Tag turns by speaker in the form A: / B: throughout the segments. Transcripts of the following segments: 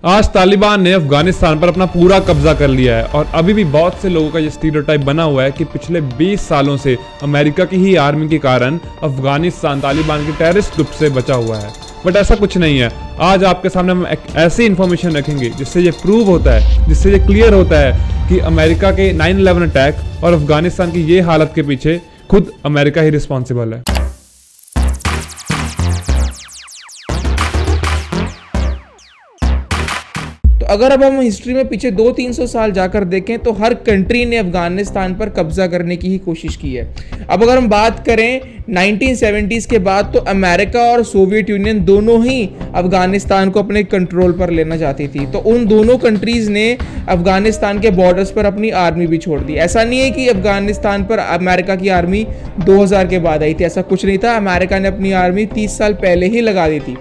A: आज तालिबान ने अफगानिस्तान पर अपना पूरा कब्जा कर लिया है और अभी भी बहुत से लोगों का ये स्टीरियोटाइप बना हुआ है कि पिछले 20 सालों से अमेरिका की ही आर्मी के कारण अफगानिस्तान तालिबान के टेररिस्ट ग्रुप से बचा हुआ है। बट ऐसा कुछ नहीं है। आज आपके सामने हम एक ऐसी इंफॉर्मेशन रखेंगे जिससे ये प्रूव होता है, जिससे ये क्लियर होता है कि अमेरिका के 9/11 अटैक और अफगानिस्तान की ये हालत के पीछे खुद अमेरिका ही रिस्पॉन्सिबल है।
B: अगर अब हम हिस्ट्री में पीछे 200-300 साल जाकर देखें तो हर कंट्री ने अफगानिस्तान पर कब्जा करने की ही कोशिश की है। अब अगर हम बात करें 1970s के बाद, तो अमेरिका और सोवियत यूनियन दोनों ही अफगानिस्तान को अपने कंट्रोल पर लेना चाहती थी। तो उन दोनों कंट्रीज ने अफगानिस्तान के बॉर्डर्स पर अपनी आर्मी भी छोड़ दी। ऐसा नहीं है कि अफगानिस्तान पर अमेरिका की आर्मी 2000 के बाद आई थी, ऐसा कुछ नहीं था। अमेरिका ने अपनी आर्मी 30 साल पहले ही लगा दी थी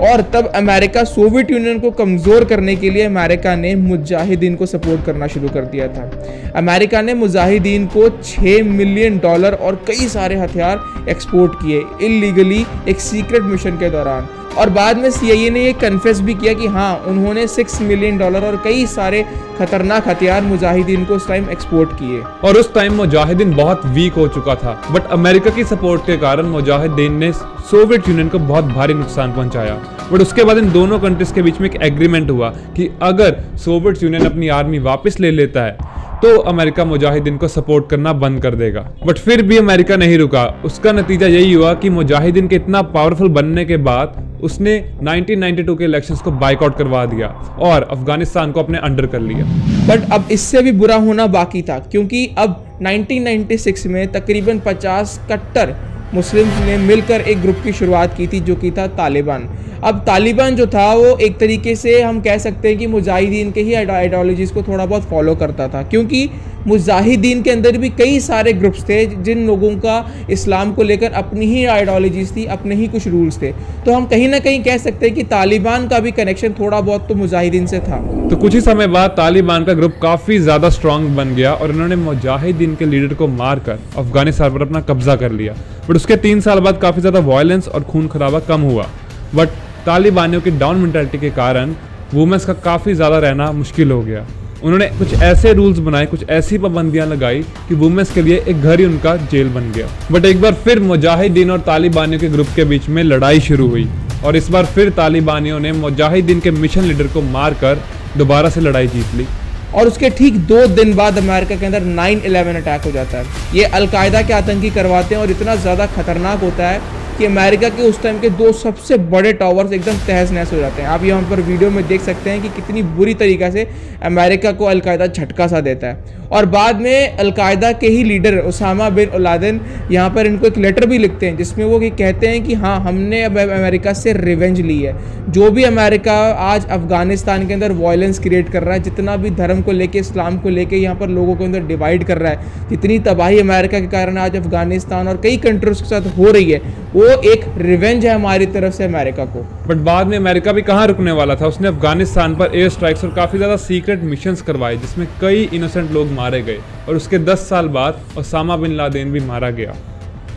B: और तब अमेरिका सोवियत यूनियन को कमज़ोर करने के लिए अमेरिका ने मुजाहिदीन को सपोर्ट करना शुरू कर दिया था। अमेरिका ने मुजाहिदीन को $6 मिलियन और कई सारे हथियार एक्सपोर्ट किए इल्लीगली एक सीक्रेट मिशन के दौरान। और बाद में CIA ने ये कन्फेस भी किया कि हाँ, उन्होंने $6 मिलियन और कई सारे खतरनाक हथियार मुजाहिदीन को उस टाइम एक्सपोर्ट किए।
A: और उस टाइम मुजाहिदीन बहुत वीक हो चुका था, बट अमेरिका की सपोर्ट के कारण मुजाहिदीन ने सोवियत यूनियन को बहुत भारी नुकसान पहुंचाया। बट उसके बाद इन दोनों कंट्रीज के बीच में एक एग्रीमेंट हुआ कि अगर सोवियत यूनियन अपनी आर्मी वापस ले लेता है तो अमेरिका मुजाहिदीन को सपोर्ट करना बंद कर देगा। बट फिर भी अमेरिका नहीं रुका। उसका नतीजा यही हुआ कि मुजाहिदीन के इतना पावरफुल बनने के बाद उसने 1992 के इलेक्शंस को बाइकआउट करवा दिया और अफगानिस्तान को अपने अंडर कर लिया।
B: बट अब इससे भी बुरा होना बाकी था, क्योंकि अब 1996 में तकरीबन 50 कट्टर मुस्लिम्स ने मिलकर एक ग्रुप की शुरुआत की थी, जो कि था तालिबान। अब तालिबान जो था वो एक तरीके से हम कह सकते हैं कि मुजाहिदीन के ही आइडियोलॉजीज़ को थोड़ा बहुत फॉलो करता था, क्योंकि मुजाहिदीन के अंदर भी कई सारे ग्रुप्स थे जिन लोगों का इस्लाम को लेकर अपनी ही आइडियोलॉजीज़ थी, अपने ही कुछ रूल्स थे। तो हम कहीं ना कहीं कह सकते हैं कि तालिबान का भी कनेक्शन थोड़ा बहुत तो मुजाहिदीन से था।
A: तो कुछ ही समय बाद तालिबान का ग्रुप काफ़ी ज़्यादा स्ट्रांग बन गया और उन्होंने मुजाहिदीन के लीडर को मारकर अफगानिस्तान पर अपना कब्जा कर लिया। बट उसके 3 साल बाद काफ़ी ज़्यादा वायलेंस और खून खराबा कम हुआ। बट तालिबानियों की डाउन मेंटालिटी के कारण वुमेन्स का काफ़ी ज़्यादा रहना मुश्किल हो गया। उन्होंने कुछ ऐसे रूल्स बनाए, कुछ ऐसी पाबंदियां लगाई कि वुमेन्स के लिए एक घर ही उनका जेल बन गया। बट एक बार फिर मुजाहिदीन और तालिबानियों के ग्रुप के बीच में लड़ाई शुरू हुई और इस बार फिर तालिबानियों ने मुजाहिदीन के मिशन लीडर को मारकर दोबारा से लड़ाई जीत ली।
B: और उसके ठीक 2 दिन बाद अमेरिका के अंदर 9/11 अटैक हो जाता है। ये अलकायदा के आतंकी करवाते हैं और इतना ज़्यादा खतरनाक होता है कि अमेरिका के उस टाइम के 2 सबसे बड़े टावर्स एकदम तहस नहस हो जाते हैं। आप यहाँ पर वीडियो में देख सकते हैं कि कितनी बुरी तरीक़ा से अमेरिका को अलकायदा झटका सा देता है। और बाद में अलकायदा के ही लीडर उसामा बिन लादेन यहाँ पर इनको एक लेटर भी लिखते हैं, जिसमें वो कहते हैं कि हाँ, हमने अब अमेरिका से रिवेंज ली है। जो भी अमेरिका आज अफगानिस्तान के अंदर वायलेंस क्रिएट कर रहा है, जितना भी धर्म को लेके, इस्लाम को लेके यहाँ पर लोगों के अंदर डिवाइड कर रहा है, जितनी तबाही अमेरिका के कारण आज अफगानिस्तान और कई कंट्रीज के साथ हो रही है, वो एक रिवेंज है हमारी तरफ से अमेरिका को।
A: बट बाद में अमेरिका भी कहाँ रुकने वाला था। उसने अफगानिस्तान पर एयर स्ट्राइक्स और काफ़ी ज़्यादा सीक्रेट मिशंस करवाए, जिसमें कई इनोसेंट लोग मारे गए और उसके 10 साल बाद ओसामा बिन लादेन भी मारा गया।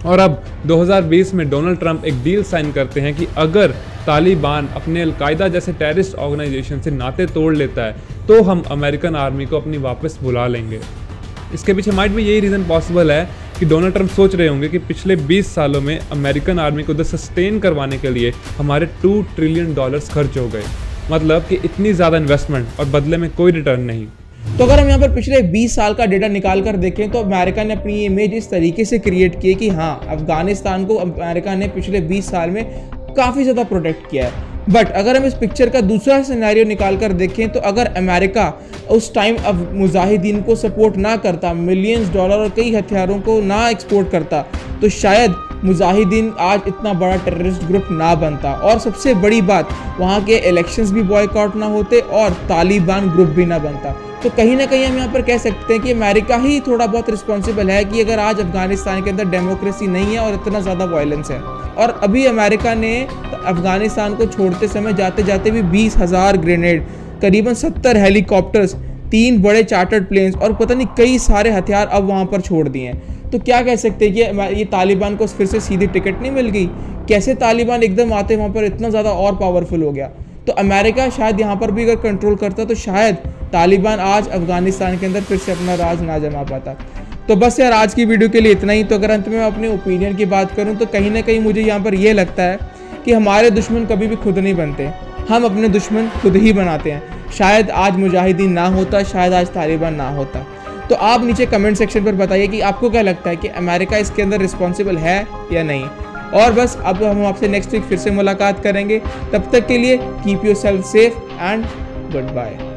A: और अब 2020 में डोनाल्ड ट्रंप एक डील साइन करते हैं कि अगर तालिबान अपने अलकायदा जैसे टेररिस्ट ऑर्गेनाइजेशन से नाते तोड़ लेता है तो हम अमेरिकन आर्मी को अपनी वापस बुला लेंगे। इसके पीछे माइट भी यही रीज़न पॉसिबल है कि डोनाल्ड ट्रंप सोच रहे होंगे कि पिछले 20 सालों में अमेरिकन आर्मी को सस्टेन करवाने के लिए हमारे $2 ट्रिलियन खर्च हो गए। मतलब कि इतनी ज़्यादा इन्वेस्टमेंट और बदले में कोई रिटर्न नहीं।
B: तो अगर हम यहाँ पर पिछले 20 साल का डेटा निकाल कर देखें तो अमेरिका ने अपनी इमेज इस तरीके से क्रिएट की कि हाँ, अफगानिस्तान को अमेरिका ने पिछले 20 साल में काफ़ी ज़्यादा प्रोटेक्ट किया है। बट अगर हम इस पिक्चर का दूसरा सिनेरियो निकाल कर देखें तो अगर अमेरिका उस टाइम अब मुजाहिदीन को सपोर्ट ना करता, $मिलियंस और कई हथियारों को ना एक्सपोर्ट करता, तो शायद मुजाहिदीन आज इतना बड़ा टेररिस्ट ग्रुप ना बनता। और सबसे बड़ी बात, वहाँ के इलेक्शंस भी बॉयकॉट ना होते और तालिबान ग्रुप भी ना बनता। तो कहीं ना कहीं हम यहाँ पर कह सकते हैं कि अमेरिका ही थोड़ा बहुत रिस्पॉन्सिबल है कि अगर आज अफगानिस्तान के अंदर डेमोक्रेसी नहीं है और इतना ज़्यादा वायलेंस है। और अभी अमेरिका ने अफगानिस्तान को छोड़ते समय जाते जाते भी 20,000 ग्रेनेड, करीबन 70 हेलीकॉप्टर्स, 3 बड़े चार्टर्ड प्लेन्स और पता नहीं कई सारे हथियार अब वहाँ पर छोड़ दिए हैं। तो क्या कह सकते हैं कि ये तालिबान को फिर से सीधी टिकट नहीं मिल गई? कैसे तालिबान एकदम आते वहाँ पर इतना ज़्यादा और पावरफुल हो गया? तो अमेरिका शायद यहाँ पर भी अगर कंट्रोल करता तो शायद तालिबान आज अफगानिस्तान के अंदर फिर से अपना राज ना जमा पाता। तो बस यार आज की वीडियो के लिए इतना ही। तो अगर अंत में मैं अपने ओपिनियन की बात करूँ तो कहीं ना कहीं मुझे यहाँ पर यह लगता है कि हमारे दुश्मन कभी भी खुद नहीं बनते, हम अपने दुश्मन खुद ही बनाते हैं। शायद आज मुजाहिदीन ना होता, शायद आज तालिबान ना होता। तो आप नीचे कमेंट सेक्शन पर बताइए कि आपको क्या लगता है कि अमेरिका इसके अंदर रिस्पॉन्सिबल है या नहीं। और बस अब हम आपसे नेक्स्ट वीक फिर से मुलाकात करेंगे। तब तक के लिए keep yourself safe and good bye.